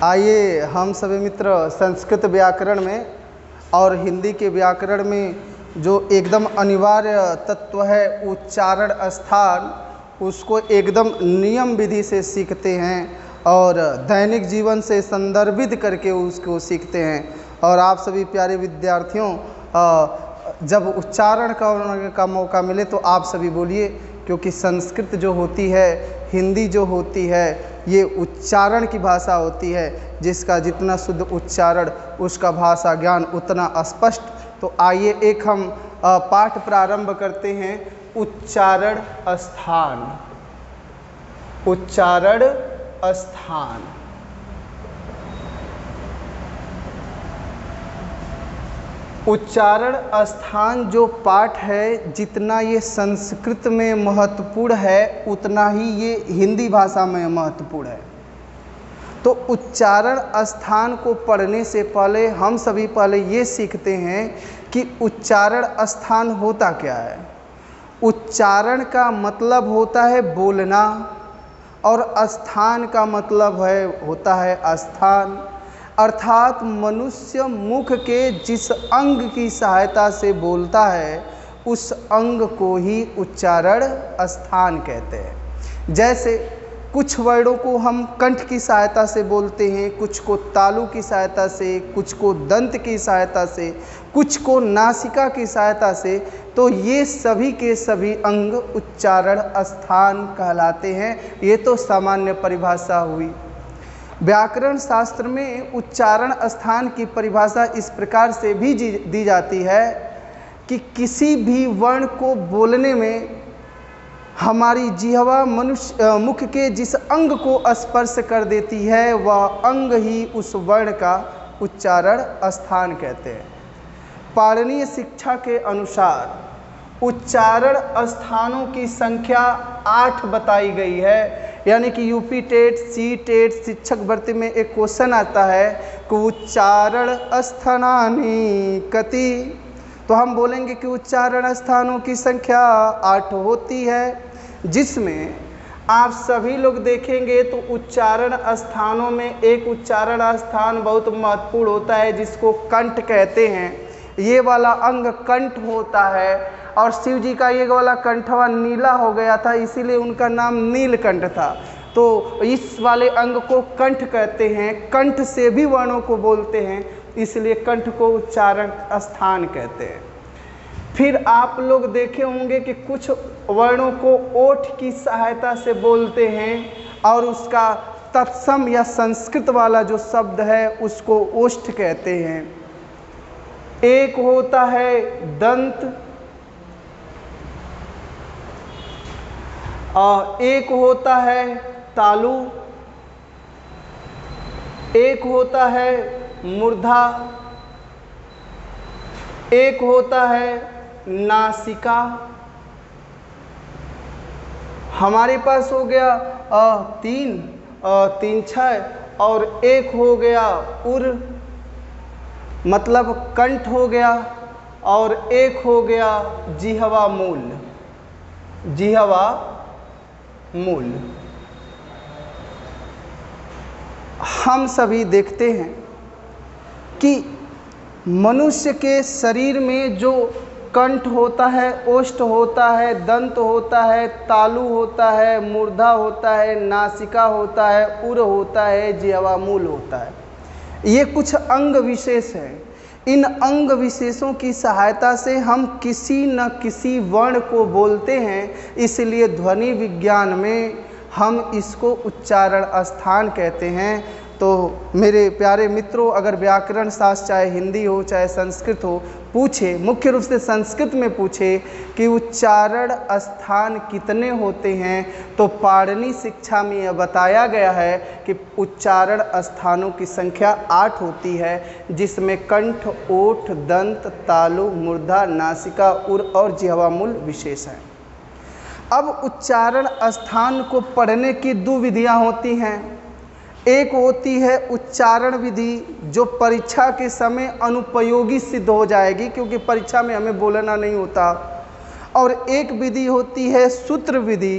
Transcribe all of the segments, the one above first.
आइए हम सभी मित्र संस्कृत व्याकरण में और हिंदी के व्याकरण में जो एकदम अनिवार्य तत्व है उच्चारण स्थान, उसको एकदम नियम विधि से सीखते हैं और दैनिक जीवन से संदर्भित करके उसको सीखते हैं। और आप सभी प्यारे विद्यार्थियों, जब उच्चारण का मौका मिले तो आप सभी बोलिए, क्योंकि संस्कृत जो होती है, हिंदी जो होती है, ये उच्चारण की भाषा होती है, जिसका जितना शुद्ध उच्चारण उसका भाषा ज्ञान उतना स्पष्ट। तो आइए एक हम पाठ प्रारंभ करते हैं। उच्चारण स्थान। उच्चारण स्थान। उच्चारण स्थान जो पाठ है, जितना ये संस्कृत में महत्वपूर्ण है उतना ही ये हिंदी भाषा में महत्वपूर्ण है। तो उच्चारण स्थान को पढ़ने से पहले हम सभी पहले ये सीखते हैं कि उच्चारण स्थान होता क्या है। उच्चारण का मतलब होता है बोलना और स्थान का मतलब होता है स्थान, अर्थात मनुष्य मुख के जिस अंग की सहायता से बोलता है उस अंग को ही उच्चारण स्थान कहते हैं। जैसे कुछ वर्णों को हम कंठ की सहायता से बोलते हैं, कुछ को तालु की सहायता से, कुछ को दंत की सहायता से, कुछ को नासिका की सहायता से। तो ये सभी के सभी अंग उच्चारण स्थान कहलाते हैं। ये तो सामान्य परिभाषा हुई। व्याकरण शास्त्र में उच्चारण स्थान की परिभाषा इस प्रकार से भी दी जाती है कि किसी भी वर्ण को बोलने में हमारी जिह्वा मुख के जिस अंग को स्पर्श कर देती है वह अंग ही उस वर्ण का उच्चारण स्थान कहते हैं। पाणिनीय शिक्षा के अनुसार उच्चारण स्थानों की संख्या 8 बताई गई है। यानी कि यूपी टेट, सी टेट, शिक्षक भर्ती में एक क्वेश्चन आता है कि उच्चारण स्थानानि कति। तो हम बोलेंगे कि उच्चारण स्थानों की संख्या 8 होती है, जिसमें आप सभी लोग देखेंगे तो उच्चारण स्थानों में एक उच्चारण स्थान बहुत महत्वपूर्ण होता है, जिसको कंठ कहते हैं। ये वाला अंग कंठ होता है और शिव जी का ये वाला कंठवा नीला हो गया था, इसीलिए उनका नाम नीलकंठ था। तो इस वाले अंग को कंठ कहते हैं। कंठ से भी वर्णों को बोलते हैं, इसलिए कंठ को उच्चारण स्थान कहते हैं। फिर आप लोग देखे होंगे कि कुछ वर्णों को ओठ की सहायता से बोलते हैं और उसका तत्सम या संस्कृत वाला जो शब्द है उसको ओष्ठ कहते हैं। एक होता है दंत, एक होता है तालु, एक होता है मूर्धा, एक होता है नासिका। हमारे पास हो गया तीन छह, और एक हो गया उर मतलब कंठ हो गया, और एक हो गया जिह्वा मूल। जिह्वा मूल। हम सभी देखते हैं कि मनुष्य के शरीर में जो कंठ होता है, ओष्ठ होता है, दंत होता है, तालु होता है, मूर्धा होता है, नासिका होता है, उर होता है, जिह्वा मूल होता है। ये कुछ अंग विशेष हैं। इन अंग विशेषों की सहायता से हम किसी न किसी वर्ण को बोलते हैं, इसलिए ध्वनि विज्ञान में हम इसको उच्चारण स्थान कहते हैं। तो मेरे प्यारे मित्रों, अगर व्याकरण शास्त्र चाहे हिंदी हो चाहे संस्कृत हो, पूछे मुख्य रूप से संस्कृत में पूछे कि उच्चारण स्थान कितने होते हैं, तो पाणिनी शिक्षा में यह बताया गया है कि उच्चारण स्थानों की संख्या 8 होती है, जिसमें कंठ, ओठ, दंत, तालु, मूर्धा, नासिका, उर और जिह्वा मूल विशेष हैं। अब उच्चारण स्थान को पढ़ने की 2 विधियाँ होती हैं। एक होती है उच्चारण विधि, जो परीक्षा के समय अनुपयोगी सिद्ध हो जाएगी, क्योंकि परीक्षा में हमें बोलना नहीं होता। और एक विधि होती है सूत्र विधि,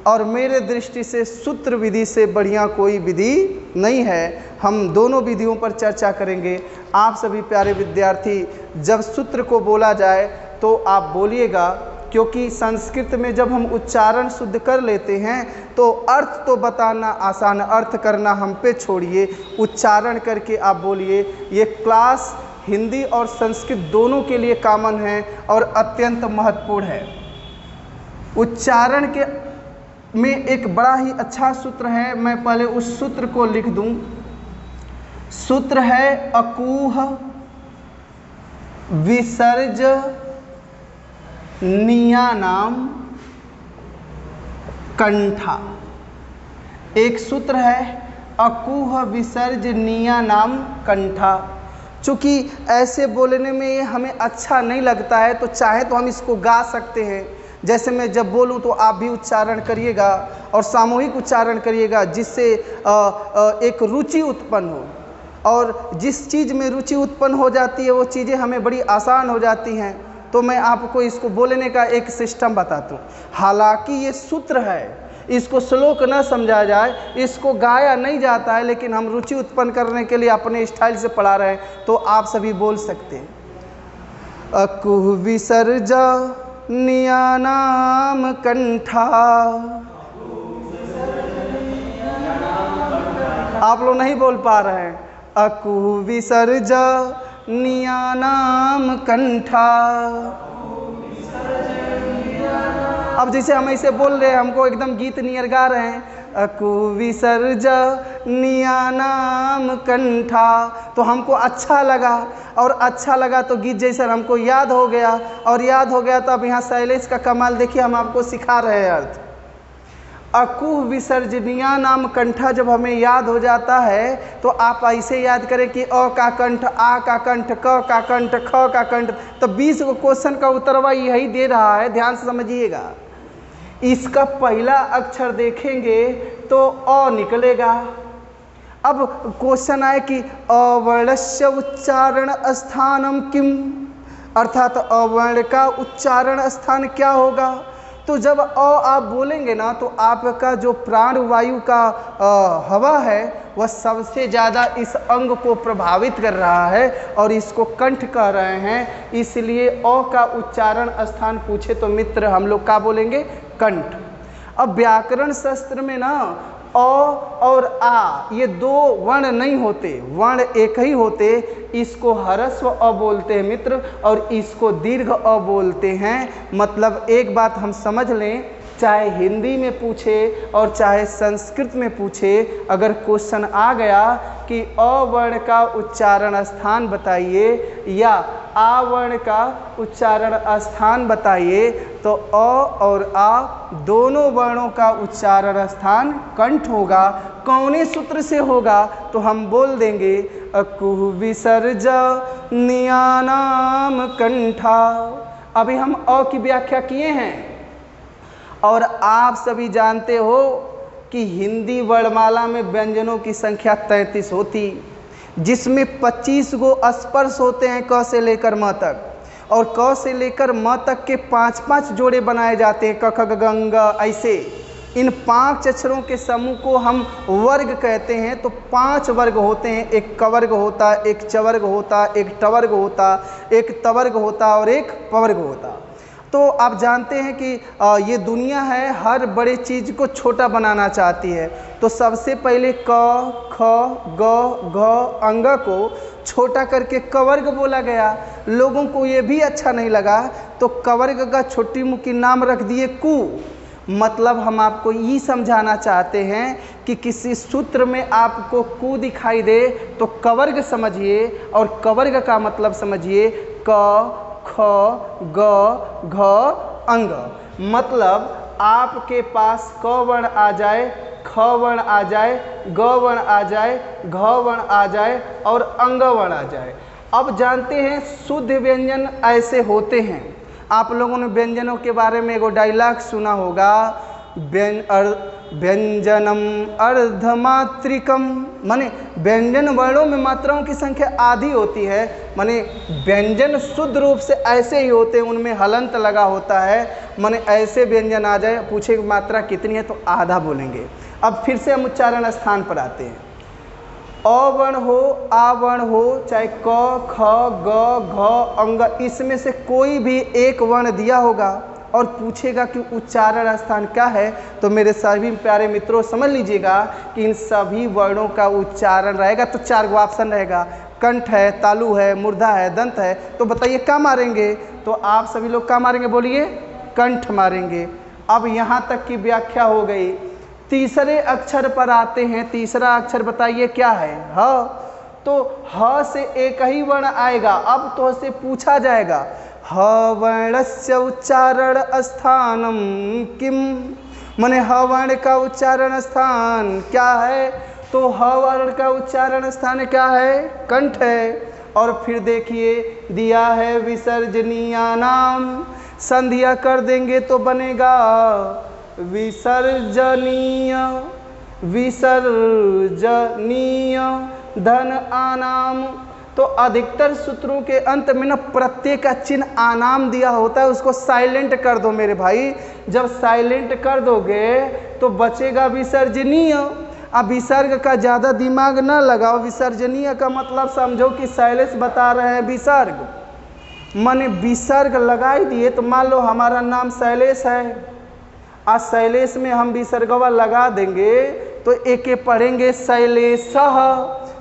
और मेरे दृष्टि से सूत्र विधि से बढ़िया कोई विधि नहीं है। हम दोनों विधियों पर चर्चा करेंगे। आप सभी प्यारे विद्यार्थी, जब सूत्र को बोला जाए तो आप बोलिएगा, क्योंकि संस्कृत में जब हम उच्चारण शुद्ध कर लेते हैं तो अर्थ तो बताना आसान, अर्थ करना हम पे छोड़िए, उच्चारण करके आप बोलिए। ये क्लास हिंदी और संस्कृत दोनों के लिए कॉमन है और अत्यंत महत्वपूर्ण है। उच्चारण के में एक बड़ा ही अच्छा सूत्र है, मैं पहले उस सूत्र को लिख दूं। सूत्र है अकूह विसर्ज नियानाम कंठा। एक सूत्र है अकूह विसर्ज नियानाम कंठा। चूँकि ऐसे बोलने में ये हमें अच्छा नहीं लगता है, तो चाहे तो हम इसको गा सकते हैं। जैसे मैं जब बोलूं तो आप भी उच्चारण करिएगा और सामूहिक उच्चारण करिएगा, जिससे एक रुचि उत्पन्न हो। और जिस चीज़ में रुचि उत्पन्न हो जाती है वो चीज़ें हमें बड़ी आसान हो जाती हैं। तो मैं आपको इसको बोलने का एक सिस्टम बताता हूँ। हालांकि ये सूत्र है, इसको श्लोक न समझा जाए, इसको गाया नहीं जाता है, लेकिन हम रुचि उत्पन्न करने के लिए अपने स्टाइल से पढ़ा रहे हैं, तो आप सभी बोल सकते हैं। अकुह विसर्जा नियानाम कंठा। आप लोग नहीं बोल पा रहे हैं। अकुह विसर्जा नियानाम कंठा। अब जैसे हम ऐसे बोल रहे हैं, हमको एकदम गीत नियर गा रहे हैं, अकुह विसर्जा नियानाम कंठा, तो हमको अच्छा लगा, और अच्छा लगा तो गीत जैसा हमको याद हो गया, और याद हो गया तो अब यहाँ शैलेश का कमाल देखिए, हम आपको सिखा रहे हैं अर्थ। अकुह विसर्जनिया नाम कंठा जब हमें याद हो जाता है तो आप ऐसे याद करें कि अ का कंठ, आ का कंठ, क का कंठ, ख का कंठ। तो 20 को क्वेश्चन का उत्तरवा यही दे रहा है, ध्यान से समझिएगा। इसका पहला अक्षर देखेंगे तो अ निकलेगा। अब क्वेश्चन आए कि अवर्णस्य उच्चारण स्थानम किम, अर्थात अवर्ण का उच्चारण स्थान क्या होगा। तो जब अ आप बोलेंगे ना, तो आपका जो प्राण वायु का हवा है वह सबसे ज़्यादा इस अंग को प्रभावित कर रहा है और इसको कंठ कह रहे हैं। इसलिए अ का उच्चारण स्थान पूछे तो मित्र हम लोग क्या बोलेंगे, कंठ। अब व्याकरण शास्त्र में ना अ और आ ये दो वर्ण नहीं होते, वर्ण एक ही होते। इसको ह्रस्व अ बोलते हैं मित्र, और इसको दीर्घ अ बोलते हैं। मतलब एक बात हम समझ लें, चाहे हिंदी में पूछे और चाहे संस्कृत में पूछे, अगर क्वेश्चन आ गया कि अ वर्ण का उच्चारण स्थान बताइए या आ वर्ण का उच्चारण स्थान बताइए, तो अ और आ दोनों वर्णों का उच्चारण स्थान कंठ होगा। कौने सूत्र से होगा, तो हम बोल देंगे अकुह विसर्जा नियानाम कंठा। अभी हम अ की व्याख्या किए हैं, और आप सभी जानते हो कि हिंदी वर्णमाला में व्यंजनों की संख्या 33 होती, जिसमें 25 गो स्पर्श होते हैं क से लेकर म तक, और क से लेकर म तक के 5-5 जोड़े बनाए जाते हैं, क ख ग घ ङ। ऐसे इन 5 अक्षरों के समूह को हम वर्ग कहते हैं। तो 5 वर्ग होते हैं, एक कवर्ग होता, एक चवर्ग होता, एक टवर्ग होता, एक तवर्ग होता और एक पवर्ग होता। तो आप जानते हैं कि ये दुनिया है हर बड़े चीज़ को छोटा बनाना चाहती है। तो सबसे पहले क ख ग घ अंग को छोटा करके कवर्ग बोला गया। लोगों को ये भी अच्छा नहीं लगा, तो कवर्ग का छोटी मुखी नाम रख दिए कु। मतलब हम आपको ये समझाना चाहते हैं कि किसी सूत्र में आपको कु दिखाई दे तो कवर्ग समझिए, और कवर्ग का मतलब समझिए क ख ग घ अंग। मतलब आपके पास क वर्ण आ जाए, ख वर्ण आ जाए, ग वर्ण आ जाए, घ वर्ण आ जाए और अंग वर्ण आ जाए। अब जानते हैं शुद्ध व्यंजन ऐसे होते हैं। आप लोगों ने व्यंजनों के बारे में एगो डायलॉग सुना होगा, व्यंजनम अर्धमात्रिकम, माने व्यंजन वर्णों में मात्राओं की संख्या आधी होती है, माने व्यंजन शुद्ध रूप से ऐसे ही होते हैं, उनमें हलंत लगा होता है, माने ऐसे व्यंजन आ जाए, पूछे मात्रा कितनी है तो आधा बोलेंगे। अब फिर से हम उच्चारण स्थान पर आते हैं। अ वर्ण हो, आ वर्ण हो, चाहे क ख ग घ अंग, इसमें से कोई भी एक वर्ण दिया होगा और पूछेगा कि उच्चारण स्थान क्या है, तो मेरे सभी प्यारे मित्रों समझ लीजिएगा कि इन सभी वर्णों का उच्चारण रहेगा। तो 4 गो ऑप्शन रहेगा, कंठ है, तालु है, मूर्धा है, दंत है। तो बताइए क्या मारेंगे? तो आप सभी लोग क्या मारेंगे? बोलिए, कंठ मारेंगे। अब यहाँ तक की व्याख्या हो गई। तीसरे अक्षर पर आते हैं। तीसरा अक्षर बताइए क्या है? ह। तो ह से एक ही वर्ण आएगा। अब तो से पूछा जाएगा ह वर्णस्य उच्चारण स्थानम किम, माने ह वर्ण का उच्चारण स्थान क्या है? तो ह वर्ण का उच्चारण स्थान क्या है? कंठ है। और फिर देखिए दिया है विसर्जनीय नाम, संधिया कर देंगे तो बनेगा विसर्जनीय, विसर्जनीय धन आनाम। तो अधिकतर सूत्रों के अंत में ना प्रत्यय का चिन्ह आनाम दिया होता है, उसको साइलेंट कर दो मेरे भाई। जब साइलेंट कर दोगे तो बचेगा विसर्जनीय। अब विसर्ग का ज़्यादा दिमाग ना लगाओ, विसर्जनीय का मतलब समझो कि शैलेश बता रहे हैं विसर्ग, माने विसर्ग लगा ही दिए। तो मान लो हमारा नाम शैलेश है, आज शैलेश में हम विसर्गवा लगा देंगे तो एके पढ़ेंगे शैलेशः,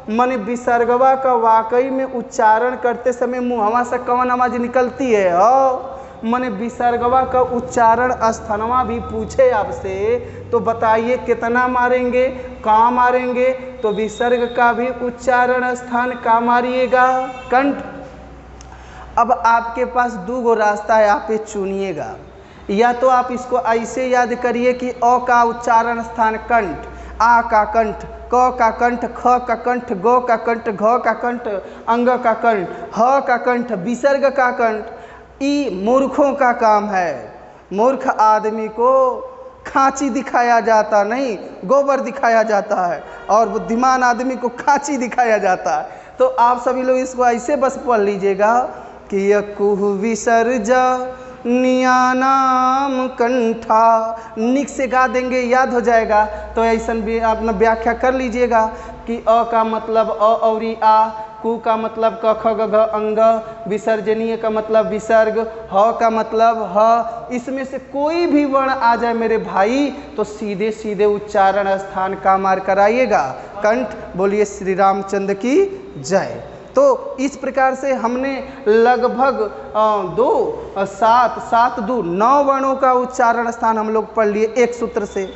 माने विसर्गवा का वाकई में उच्चारण करते समय मुँहवा से कौन आवाज निकलती है? ह। माने विसर्गवा का उच्चारण स्थानवा भी पूछे आपसे तो बताइए कितना मारेंगे, कहाँ मारेंगे? तो विसर्ग का भी उच्चारण स्थान कहाँ मारिएगा? कंठ। अब आपके पास 2 गो रास्ता है, आप ये चुनिएगा। या तो आप इसको ऐसे याद करिए कि अ का उच्चारण स्थान कंठ, आ का कंठ, क का कंठ, ख का कंठ, ग का कंठ, घ का कंठ, अंग का कंठ, ह का कंठ, विसर्ग का कंठ। ई मूर्खों का काम है। मूर्ख आदमी को खांची दिखाया जाता नहीं, गोबर दिखाया जाता है, और बुद्धिमान आदमी को खांची दिखाया जाता है। तो आप सभी लोग इसको ऐसे बस पढ़ लीजिएगा कि यकुह विसर्ज नियानाम कंठा, निक से गा देंगे, याद हो जाएगा। तो ऐसा भी अपना व्याख्या कर लीजिएगा कि अ का मतलब अ और आ, कु का मतलब क ख ग घ अंग, विसर्जनीय का मतलब विसर्ग, ह का मतलब ह। इसमें से कोई भी वर्ण आ जाए मेरे भाई तो सीधे सीधे उच्चारण स्थान का मार कराइएगा कंठ। बोलिए श्री रामचंद्र की जय। तो इस प्रकार से हमने लगभग 9 वर्णों का उच्चारण स्थान हम लोग पढ़ लिए एक सूत्र से।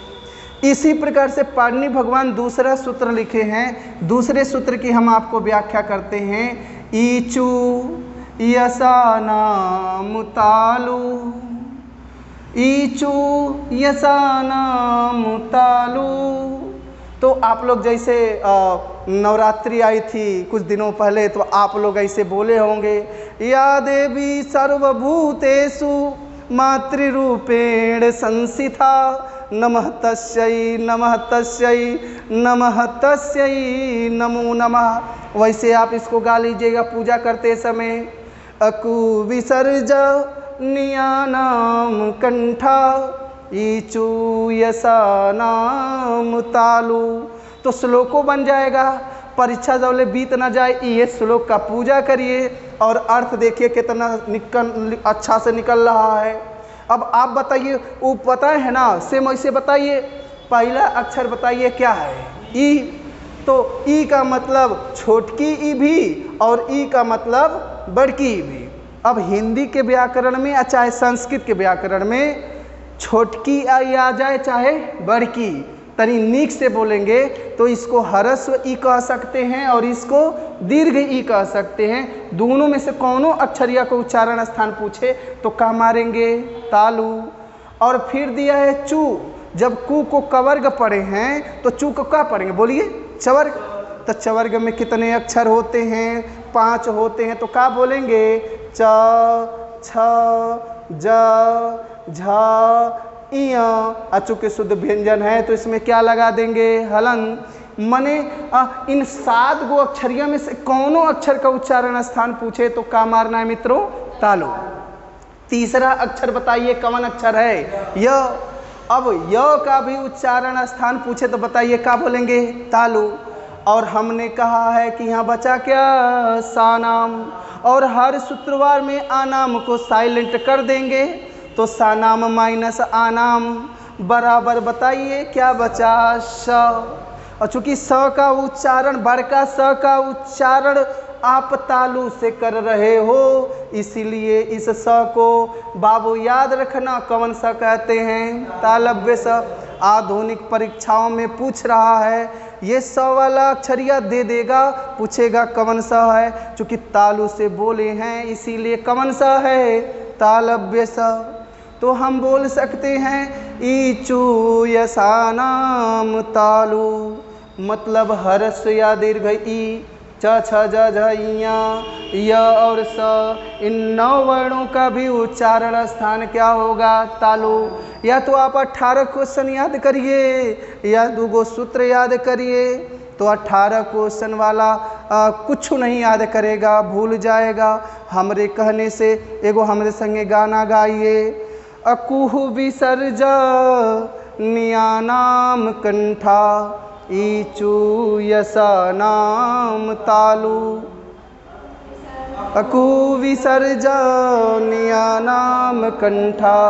इसी प्रकार से पाणिनि भगवान दूसरा सूत्र लिखे हैं। दूसरे सूत्र की हम आपको व्याख्या करते हैं। ईचू यसाना मुतालु, ईचू यसाना मुतालु। तो आप लोग जैसे नवरात्रि आई थी कुछ दिनों पहले, तो आप लोग ऐसे बोले होंगे, या देवी सर्वभूतेषु मातृरूपेण संस्थिता, नमः तस्यै नमः तस्यै नमः तस्यै नमो नमः। वैसे आप इसको गा लीजिएगा पूजा करते समय। अकु विसर्ज नियानाम कंठा, ईचू यसानाम तालु। तो श्लोकों बन जाएगा। परीक्षा जब बीत ना जाए ये श्लोक का पूजा करिए और अर्थ देखिए कितना अच्छा से निकल रहा है। अब आप बताइए, वो पता है ना, सेम वैसे बताइए। पहला अक्षर बताइए क्या है? ई। तो ई का मतलब छोटकी ई भी और ई का मतलब बड़की ई भी। अब हिंदी के व्याकरण में चाहे संस्कृत के व्याकरण में छोटकी आई आ जाए चाहे बड़की, तनी नीक से बोलेंगे तो इसको ह्रस्व ई कह सकते हैं और इसको दीर्घ ई कह सकते हैं। दोनों में से कौनों अक्षरिया को उच्चारण स्थान पूछे तो क्या मारेंगे? तालु। और फिर दिया है चू। जब कु को कवर्ग पढ़े हैं तो चू को क्या पढ़ेंगे? बोलिए, चवर्ग। तो चवर्ग में कितने अक्षर होते हैं? 5 होते हैं। तो क्या बोलेंगे? च, छ, ज, झ, इया, चूंकि शुद्ध व्यंजन है तो इसमें क्या लगा देंगे, हलंत। मने इन 7 गो अक्षरियों में से कौनों अक्षर का उच्चारण स्थान पूछे तो क्या मारना है मित्रों, तालु। तीसरा अक्षर बताइए कौन अक्षर है, य। अब य का भी उच्चारण स्थान पूछे तो बताइए क्या बोलेंगे, तालु। और हमने कहा है कि यहाँ बचा क्या, सानाम। और हर सूत्रवार में आनाम को साइलेंट कर देंगे तो सानाम माइनस आनाम बराबर बताइए क्या बचा, स। और चूंकि स का उच्चारण, बड़का स का उच्चारण आप तालु से कर रहे हो, इसीलिए इस स को बाबू याद रखना कौन सा कहते हैं, तालव्य स। आधुनिक परीक्षाओं में पूछ रहा है, ये स वाला अक्षरिया दे देगा, पूछेगा कौन सा है, चूंकि तालु से बोले हैं इसीलिए कौन सा है, तालव्य स। तो हम बोल सकते हैं ईचू यसानाम तालु, मतलब हर्ष या दीर्घ ई, च छ ज झ इया, य और स, इन 9 वर्णों का भी उच्चारण स्थान क्या होगा, तालु। या तो आप 18 क्वेश्चन याद करिए या 2 गो सूत्र याद करिए। तो 18 क्वेश्चन वाला कुछ नहीं याद करेगा, भूल जाएगा। हमरे कहने से एगो हमरे संगे गाना गाइए, अकुह विसर्ज नियानाम कंठा, ईचू यसानाम तालु। अकु विसर्ज नियानाम कंठा,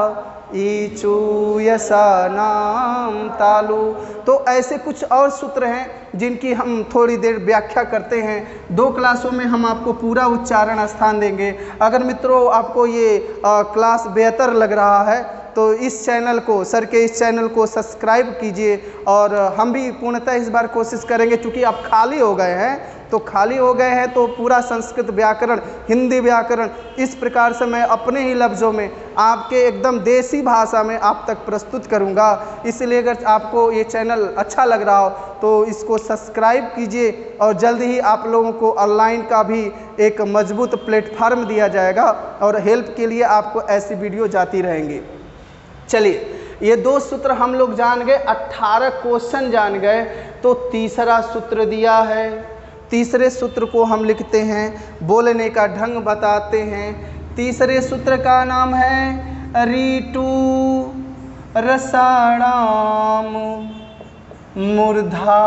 ईचू यसानाम तालु। तो ऐसे कुछ और सूत्र हैं जिनकी हम थोड़ी देर व्याख्या करते हैं। 2 क्लासों में हम आपको पूरा उच्चारण स्थान देंगे। अगर मित्रों आपको ये क्लास बेहतर लग रहा है तो इस चैनल को, सर के इस चैनल को सब्सक्राइब कीजिए। और हम भी पूर्णतः इस बार कोशिश करेंगे, चूँकि आप खाली हो गए हैं तो पूरा संस्कृत व्याकरण, हिंदी व्याकरण इस प्रकार से मैं अपने ही लफ्ज़ों में आपके एकदम देसी भाषा में आप तक प्रस्तुत करूंगा। इसलिए अगर आपको ये चैनल अच्छा लग रहा हो तो इसको सब्सक्राइब कीजिए और जल्द ही आप लोगों को ऑनलाइन का भी एक मजबूत प्लेटफार्म दिया जाएगा और हेल्प के लिए आपको ऐसी वीडियो जाती रहेंगी। चलिए, ये 2 सूत्र हम लोग जान गए, 18 क्वेश्चन जान गए। तो तीसरा सूत्र दिया है, तीसरे सूत्र को हम लिखते हैं, बोलने का ढंग बताते हैं। तीसरे सूत्र का नाम है रीटू रसाणाम मूर्धा,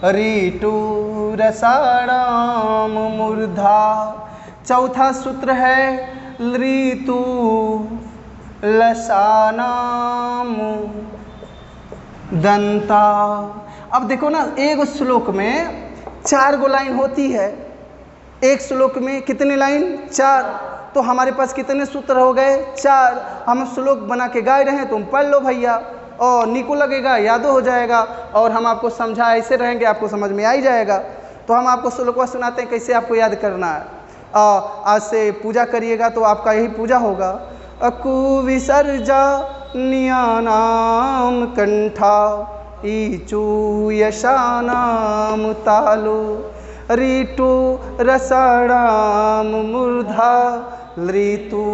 रीटू रसाणाम मूर्धा। चौथा सूत्र है ऋतु लसानाम दंता। अब देखो ना, एक श्लोक में 4 गो लाइन होती है। एक श्लोक में कितने लाइन, 4। तो हमारे पास कितने सूत्र हो गए, 4। हम श्लोक बना के गाए रहे हैं, तुम पढ़ लो भैया, और निको लगेगा, यादो हो जाएगा। और हम आपको समझा ऐसे रहेंगे, आपको समझ में आ ही जाएगा। तो हम आपको श्लोक सुनाते हैं कैसे आपको याद करना है। आज से पूजा करिएगा तो आपका यही पूजा होगा। अकु विसर्जा नियानाम कंठा, ईचू यशानाम तालु, ऋतु रसाणाम मूर्धा, ऋतु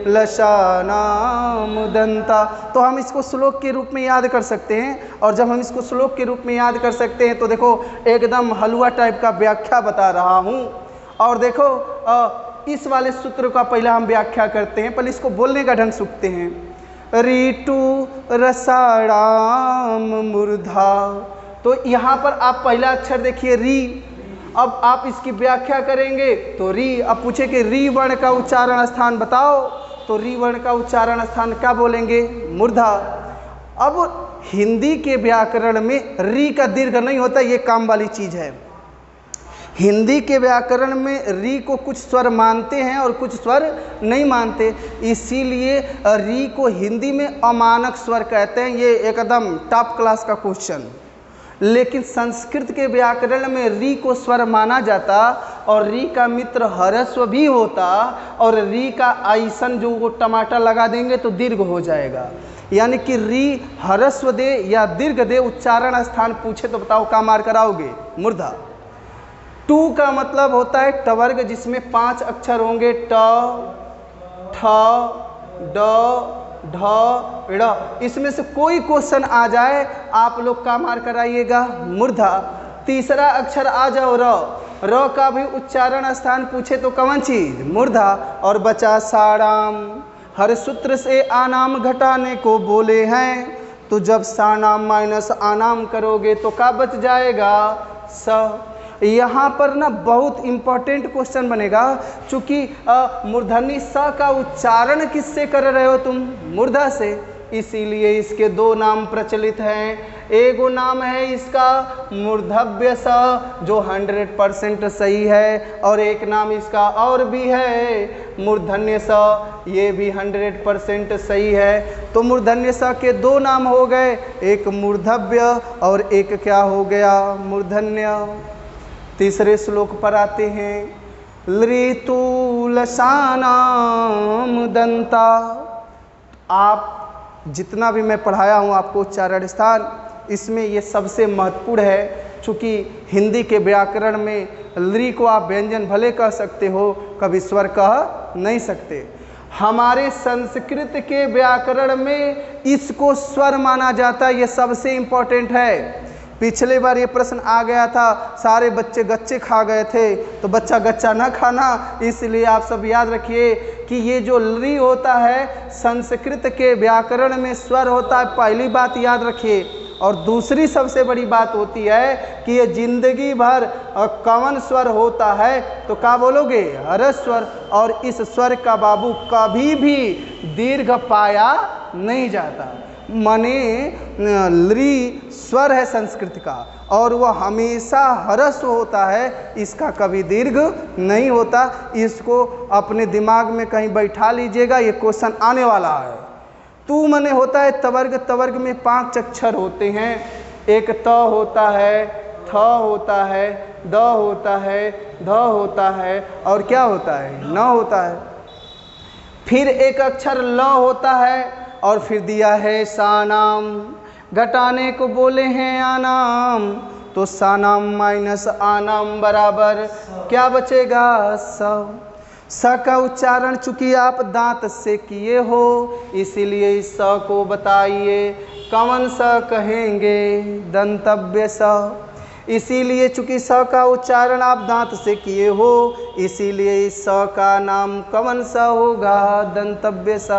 लसानाम दंता। तो हम इसको श्लोक के रूप में याद कर सकते हैं। और जब हम इसको श्लोक के रूप में याद कर सकते हैं तो देखो एकदम हलवा टाइप का व्याख्या बता रहा हूँ। और देखो इस वाले सूत्र का पहले हम व्याख्या करते हैं, पहले इसको बोलने का ढंग सीखते हैं। ऋतु रसाणाम मूर्धा। तो यहाँ पर आप पहला अक्षर देखिए री। अब आप इसकी व्याख्या करेंगे तो री। अब पूछे कि री वर्ण का उच्चारण स्थान बताओ, तो री वर्ण का उच्चारण स्थान क्या बोलेंगे, मूर्धा। अब हिंदी के व्याकरण में री का दीर्घ नहीं होता, ये काम वाली चीज़ है। हिंदी के व्याकरण में री को कुछ स्वर मानते हैं और कुछ स्वर नहीं मानते, इसीलिए री को हिंदी में अमानक स्वर कहते हैं। ये एकदम टॉप क्लास का क्वेश्चन। लेकिन संस्कृत के व्याकरण में री को स्वर माना जाता और री का मित्र ह्रस्व भी होता, और री का आइसन जो वो टमाटर लगा देंगे तो दीर्घ हो जाएगा। यानी कि री ह्रस्व दे या दीर्घ दे, उच्चारण स्थान पूछे तो बताओ क्या मार कराओगे, मूर्धा। टू का मतलब होता है टवर्ग, जिसमें 5 अक्षर होंगे, ट, ठ, ड, ढ ड़, इसमें से कोई क्वेश्चन आ जाए आप लोग का मार कराइएगा मूर्धा। तीसरा अक्षर आ जाओ र, र का भी उच्चारण स्थान पूछे तो कौन चीज? मूर्धा। और बचा साराम। हर सूत्र से आनाम घटाने को बोले हैं, तो जब सानाम माइनस आनाम करोगे तो क्या बच जाएगा? स। यहाँ पर ना बहुत इंपॉर्टेंट क्वेश्चन बनेगा, चूंकि मूर्धन्य स का उच्चारण किससे कर रहे हो तुम? मूर्धा से, इसीलिए इसके दो नाम प्रचलित हैं। एगो नाम है इसका मूर्धव्य स जो 100% सही है, और एक नाम इसका और भी है मूर्धन्य स, ये भी 100% सही है। तो मूर्धन्य स के दो नाम हो गए, एक मूर्धव्य और एक क्या हो गया? मूर्धन्य। तीसरे श्लोक पर आते हैं, लृतूलसानाम दंता। आप जितना भी मैं पढ़ाया हूँ आपको उच्चारण स्थान, इसमें ये सबसे महत्वपूर्ण है, चूँकि हिंदी के व्याकरण में लृ को आप व्यंजन भले कह सकते हो, कभी स्वर कह नहीं सकते। हमारे संस्कृत के व्याकरण में इसको स्वर माना जाता है, ये सबसे इम्पोर्टेंट है। पिछले बार ये प्रश्न आ गया था, सारे बच्चे गच्चे खा गए थे, तो बच्चा गच्चा ना खाना, इसलिए आप सब याद रखिए कि ये जो लृ होता है संस्कृत के व्याकरण में स्वर होता है, पहली बात याद रखिए। और दूसरी सबसे बड़ी बात होती है कि ये जिंदगी भर कवन स्वर होता है, तो क्या बोलोगे? हरस्वर। और इस स्वर का बाबू कभी भी दीर्घ पाया नहीं जाता। माने लृ स्वर है संस्कृत का, और वह हमेशा हरस्व होता है, इसका कभी दीर्घ नहीं होता। इसको अपने दिमाग में कहीं बैठा लीजिएगा, ये क्वेश्चन आने वाला है। तू मने होता है तवर्ग, तवर्ग में 5 अक्षर होते हैं, एक त होता है, थ होता है, द होता है, ध होता है, और क्या होता है? न होता है। फिर एक अक्षर ल होता है, और फिर दिया है सानाम, घटाने को बोले हैं आनाम, तो सानाम माइनस आनाम बराबर क्या बचेगा? स। स का उच्चारण चूंकि आप दांत से किए हो, इसीलिए इस स को बताइए कौन सा कहेंगे? दंतव्य स। इसीलिए चूंकि स का उच्चारण आप दांत से किए हो, इसीलिए इस स का नाम कौन सा होगा? दंतव्य स।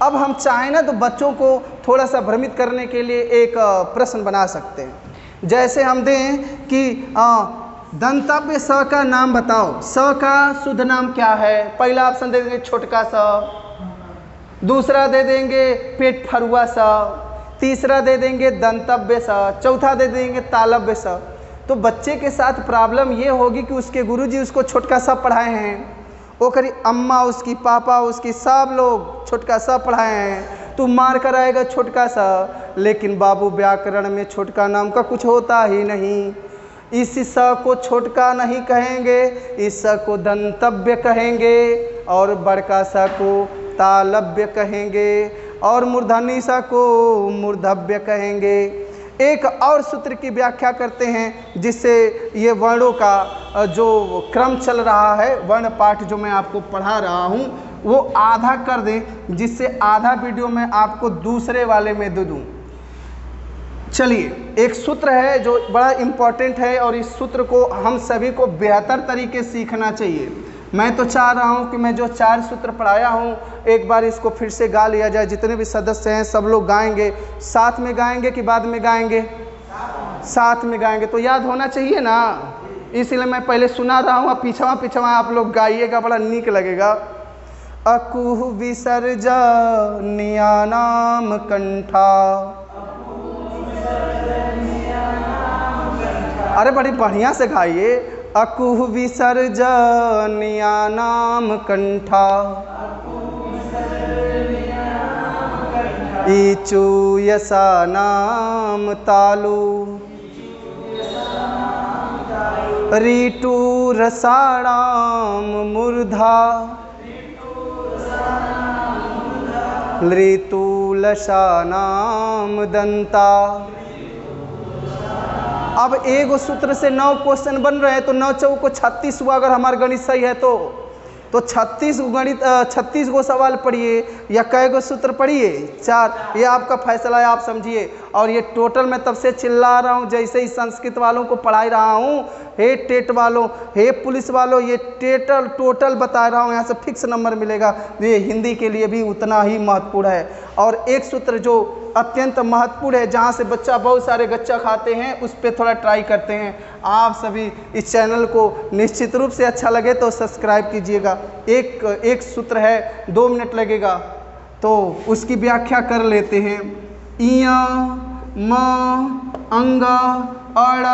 अब हम चाहें ना तो बच्चों को थोड़ा सा भ्रमित करने के लिए एक प्रश्न बना सकते हैं। जैसे हम दें कि दंतव्य स का नाम बताओ, स का शुद्ध नाम क्या है? पहला ऑप्शन दे देंगे छोटका स, दूसरा दे देंगे पेट फरुआ स, तीसरा दे देंगे दंतव्य स, चौथा दे देंगे तालव्य स। तो बच्चे के साथ प्रॉब्लम ये होगी कि उसके गुरुजी उसको छोटका स पढ़ाए हैं, ओकरी अम्मा उसकी पापा उसकी सब लोग छोटका स पढ़ाए हैं, तू मार कर आएगा छोटका स। लेकिन बाबू व्याकरण में छोटका नाम का कुछ होता ही नहीं। इस स को छोटका नहीं कहेंगे, इस स को दंतव्य कहेंगे, और बड़का स को तालव्य कहेंगे, और मूर्धन्य स को मूर्धव्य कहेंगे। एक और सूत्र की व्याख्या करते हैं, जिससे ये वर्णों का जो क्रम चल रहा है, वर्ण पाठ जो मैं आपको पढ़ा रहा हूँ, वो आधा कर दें, जिससे आधा वीडियो मैं आपको दूसरे वाले में दे दूँ। चलिए, एक सूत्र है जो बड़ा इम्पोर्टेंट है, और इस सूत्र को हम सभी को बेहतर तरीके से सीखना चाहिए। मैं तो चाह रहा हूँ कि मैं जो 4 सूत्र पढ़ाया हूँ, एक बार इसको फिर से गा लिया जाए। जितने भी सदस्य हैं सब लोग गाएंगे, साथ में गाएंगे कि बाद में गाएंगे? साथ में गाएंगे, तो याद होना चाहिए ना, इसलिए मैं पहले सुना रहा हूँ, पिछवा पिछवा आप लोग गाइएगा, बड़ा नीक लगेगा। अकुह विसर्जनियानाम कंठा, अरे बड़ी बढ़िया से गाइए। अकुह विसर्जनियानाम कंठा, ईचु यसानाम तालु, ऋतु रसाणाम मूर्धा, ऋतु लसानाम दंता। अब एक सूत्र से 9 क्वेश्चन बन रहे हैं, तो 9 चौको 36 हुआ, अगर हमारा गणित सही है तो। तो 36 गो सवाल पढ़िए या कई गो सूत्र पढ़िए, 4। ये आपका फैसला है, आप समझिए। और ये टोटल मैं तब से चिल्ला रहा हूँ जैसे ही संस्कृत वालों को पढ़ा रहा हूँ, हे टेट वालों, हे पुलिस वालों, ये टोटल बता रहा हूँ, यहाँ से फिक्स नंबर मिलेगा। ये हिंदी के लिए भी उतना ही महत्वपूर्ण है। और एक सूत्र जो अत्यंत महत्वपूर्ण है, जहाँ से बच्चा बहुत सारे गच्चा खाते हैं, उस पर थोड़ा ट्राई करते हैं। आप सभी इस चैनल को निश्चित रूप से अच्छा लगे तो सब्सक्राइब कीजिएगा। एक सूत्र है, 2 मिनट लगेगा, तो उसकी व्याख्या कर लेते हैं। इया म अंग अड़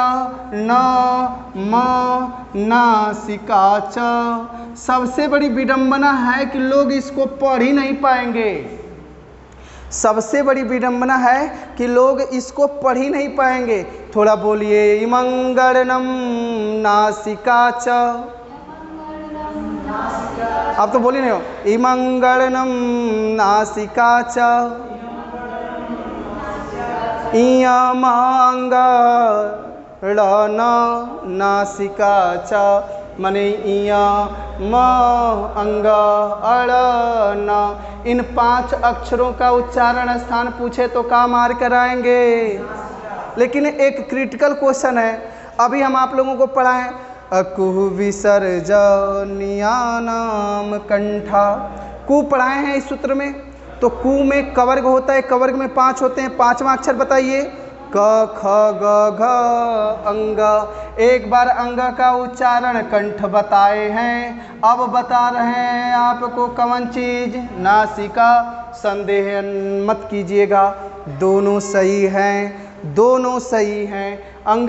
न म नासिका च। सबसे बड़ी विडंबना है कि लोग इसको पढ़ ही नहीं पाएंगे। सबसे बड़ी विडंबना है कि लोग इसको पढ़ ही नहीं पाएंगे। थोड़ा बोलिए, इमंगलनम नासिका च। आप तो बोली नहीं हो, इमंगलनम नासिका च इयमांग ण नासिका च। मने इया म अंग अड़ न। इन 5 अक्षरों का उच्चारण स्थान पूछे तो का मार कराएंगे। लेकिन एक क्रिटिकल क्वेश्चन है, अभी हम आप लोगों को पढ़ाएं, अकुह विसर्जनियानाम कंठा। कु पढ़ाए हैं इस सूत्र में, तो कु में कवर्ग होता है, कवर्ग में 5 होते हैं। 5वां अक्षर बताइए, क ख ग घ अंग। एक बार अंग का उच्चारण कंठ बताए हैं, अब बता रहे हैं आपको कौन चीज, नासिका। संदेह मत कीजिएगा, दोनों सही हैं, दोनों सही हैं। अंग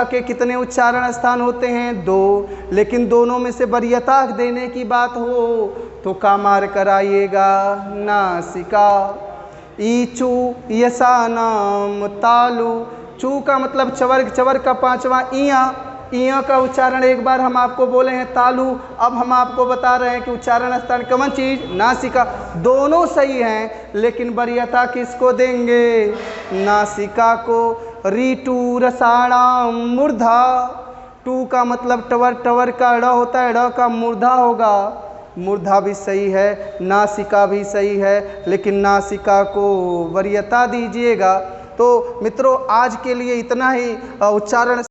के कितने उच्चारण स्थान होते हैं, 2। लेकिन दोनों में से वरीयता देने की बात हो तो का मार कराइएगा, नासिका। ईचू यसानाम तालु। चू का मतलब चवर्ग, चवर्ग का 5वां इया। इया का उच्चारण एक बार हम आपको बोले हैं तालु, अब हम आपको बता रहे हैं कि उच्चारण स्थान कौन चीज, नासिका। दोनों सही हैं, लेकिन वरीयता किसको देंगे, नासिका को। रीटू रसाणाम मूर्धा। टू का मतलब टवर, टवर का ड़ होता है, ड़ का मूर्धा होगा। मूर्धा भी सही है, नासिका भी सही है, लेकिन नासिका को वरीयता दीजिएगा। तो मित्रों, आज के लिए इतना ही। उच्चारण